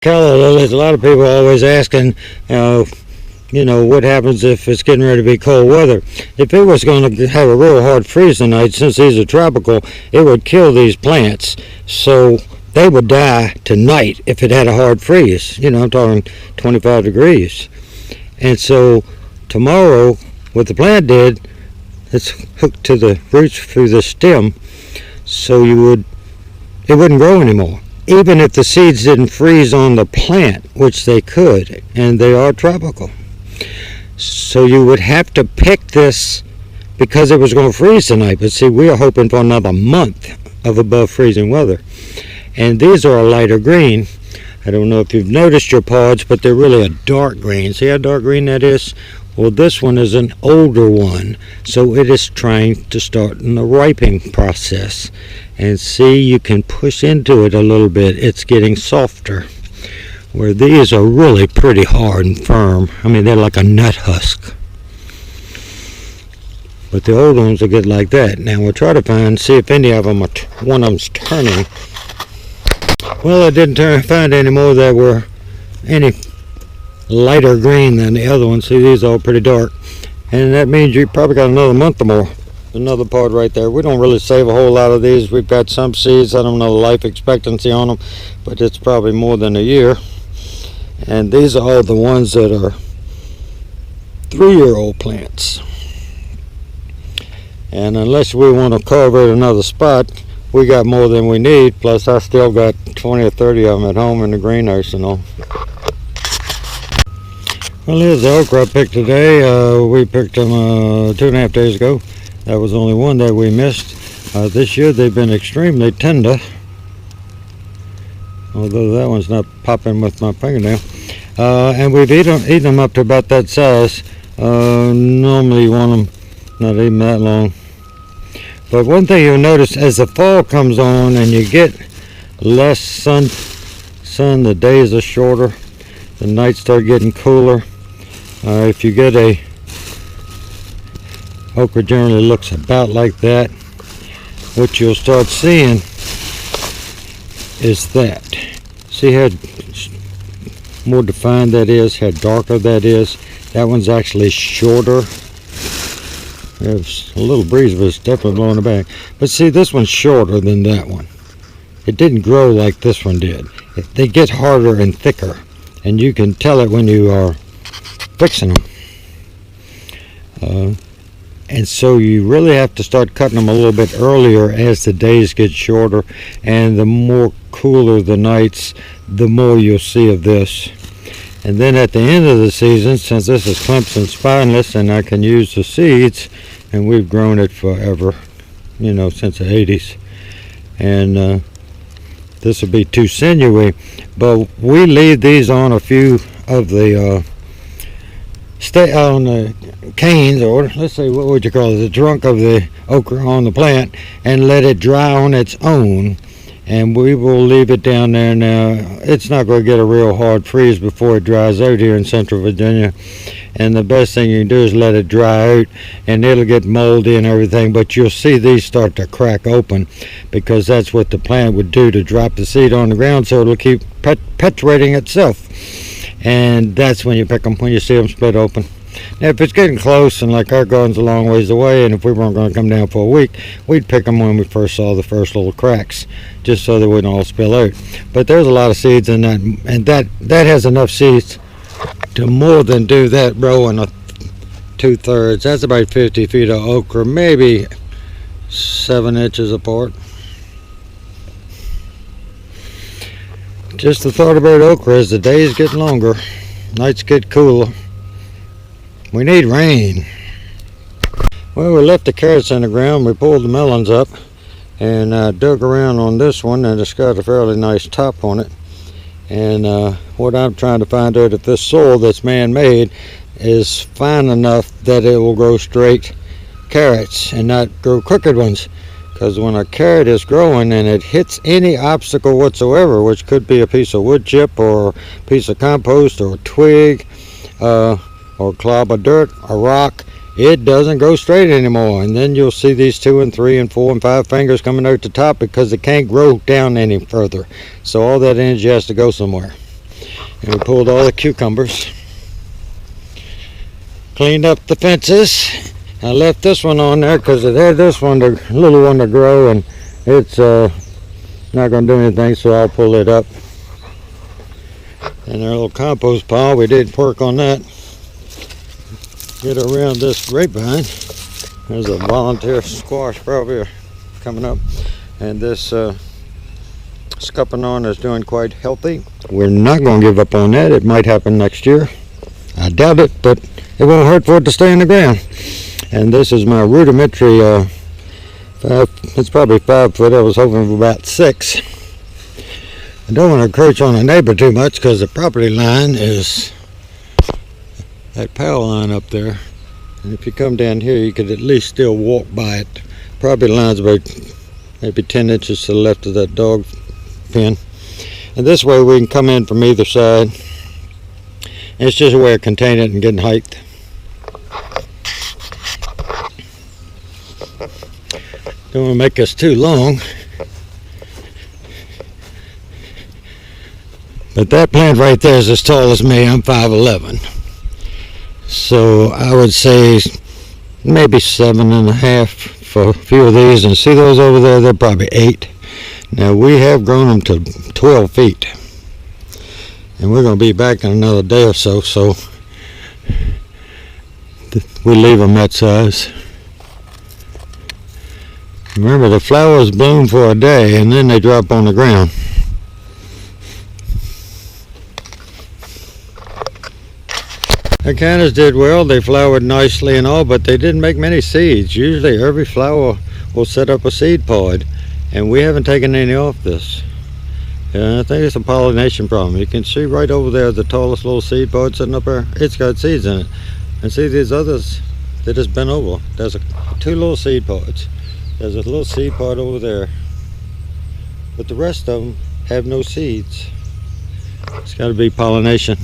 Calla lilies, a lot of people are always asking, what happens if it's getting ready to be cold weather. If it was going to have a real hard freeze tonight, since these are tropical, it would kill these plants. So they would die tonight if it had a hard freeze. I'm talking 25 degrees. And so tomorrow, what the plant did, it's hooked to the roots through the stem, so it wouldn't grow anymore. Even if the seeds didn't freeze on the plant, which they could, and they are tropical. So you would have to pick this because it was going to freeze tonight. But see, we are hoping for another month of above freezing weather. And these are a lighter green. I don't know if you've noticed your pods, but they're really a dark green. See how dark green that is? Well, this one is an older one, so it is trying to start in the ripening process. And see, you can push into it a little bit. It's getting softer. Where these are really pretty hard and firm. I mean, they're like a nut husk. But the old ones will get like that. Now we'll try to see if any of them one of them's turning. Well, I didn't find any more that were any lighter green than the other ones. See, these are all pretty dark, and that means you probably got another month or more. Another pod right there. We don't really save a whole lot of these. We've got some seeds. I don't know the life expectancy on them, but it's probably more than a year. And these are all the ones that are 3-year-old plants. And unless we want to cover another spot, we got more than we need. Plus, I still got 20 or 30 of them at home in the greenhouse and all. Well, here's the okra I picked today. We picked them 2.5 days ago. That was only one that we missed. This year they've been extremely tender. Although that one's not popping with my fingernail. And we've eaten them up to about that size. Normally you want them not even that long. But one thing you'll notice as the fall comes on and you get less sun, the days are shorter, the nights start getting cooler. If you get okra generally looks about like that. What you'll start seeing is that. See how more defined that is, how darker that is. That one's actually shorter. There's a little breeze, but it's definitely blowing it back. But see, this one's shorter than that one. It didn't grow like this one did. They get harder and thicker, and you can tell it when you are fixing them. And so you really have to start cutting them a little bit earlier as the days get shorter, and the more cooler the nights, the more you'll see of this. And then at the end of the season, since this is Clemson spineless and I can use the seeds, and we've grown it forever, since the 80s, and this will be too sinewy, but we leave these on a few of the on the canes, or let's say, what would you call it, the trunk of the okra on the plant, and let it dry on its own. And we will leave it down there. Now, it's not going to get a real hard freeze before it dries out here in Central Virginia. And the best thing you can do is let it dry out, and it'll get moldy and everything. But you'll see these start to crack open, because that's what the plant would do to drop the seed on the ground, so it'll keep perpetuating itself. And that's when you pick them, when you see them split open. Now, if it's getting close, and like our garden's a long ways away, and if we weren't going to come down for a week, we'd pick them when we first saw the first little cracks, just so they wouldn't all spill out. But there's a lot of seeds in that, and that has enough seeds to more than do that row in a 2/3. That's about 50 feet of okra, maybe 7 inches apart. Just the thought about okra as the days get longer, nights get cooler. We need rain. Well, we left the carrots in the ground. We pulled the melons up and dug around on this one, and it's got a fairly nice top on it. And what I'm trying to find out if this soil that's man-made is fine enough that it will grow straight carrots and not grow crooked ones. Because when a carrot is growing and it hits any obstacle whatsoever, which could be a piece of wood chip or a piece of compost or a twig, or clob of dirt, a rock, it doesn't go straight anymore. And then you'll see these 2 and 3 and 4 and 5 fingers coming out the top because it can't grow down any further. So all that energy has to go somewhere. And we pulled all the cucumbers. Cleaned up the fences. I left this one on there because it had this one, the little one, to grow, and it's not going to do anything, so I'll pull it up. And our little compost pile, we did work on that. Get around this grapevine. There's a volunteer squash probably coming up, and this scuppernong is doing quite healthy. We're not going to give up on that. It might happen next year. I doubt it, but it won't hurt for it to stay in the ground. And this is my rudimentary, it's probably 5 foot. I was hoping for about 6. I don't want to encroach on a neighbor too much because the property line is that power line up there. And if you come down here, you could at least still walk by it. Property line's about maybe 10 inches to the left of that dog pen. And this way we can come in from either side. And it's just a way of containing it and getting height. Don't want to make this too long. But that plant right there is as tall as me. I'm 5'11". So I would say maybe 7.5 for a few of these. And see those over there? They're probably 8. Now we have grown them to 12 feet. And we're going to be back in another day or so. So we leave them that size. Remember, the flowers bloom for a day and then they drop on the ground. The cannas did well. They flowered nicely and all, but they didn't make many seeds. Usually every flower will set up a seed pod, and we haven't taken any off this. And I think it's a pollination problem. You can see right over there the tallest little seed pod sitting up there. It's got seeds in it. And see these others that just bent over. There's 2 little seed pods. There's a little seed pod over there, but the rest of them have no seeds. It's got to be pollination.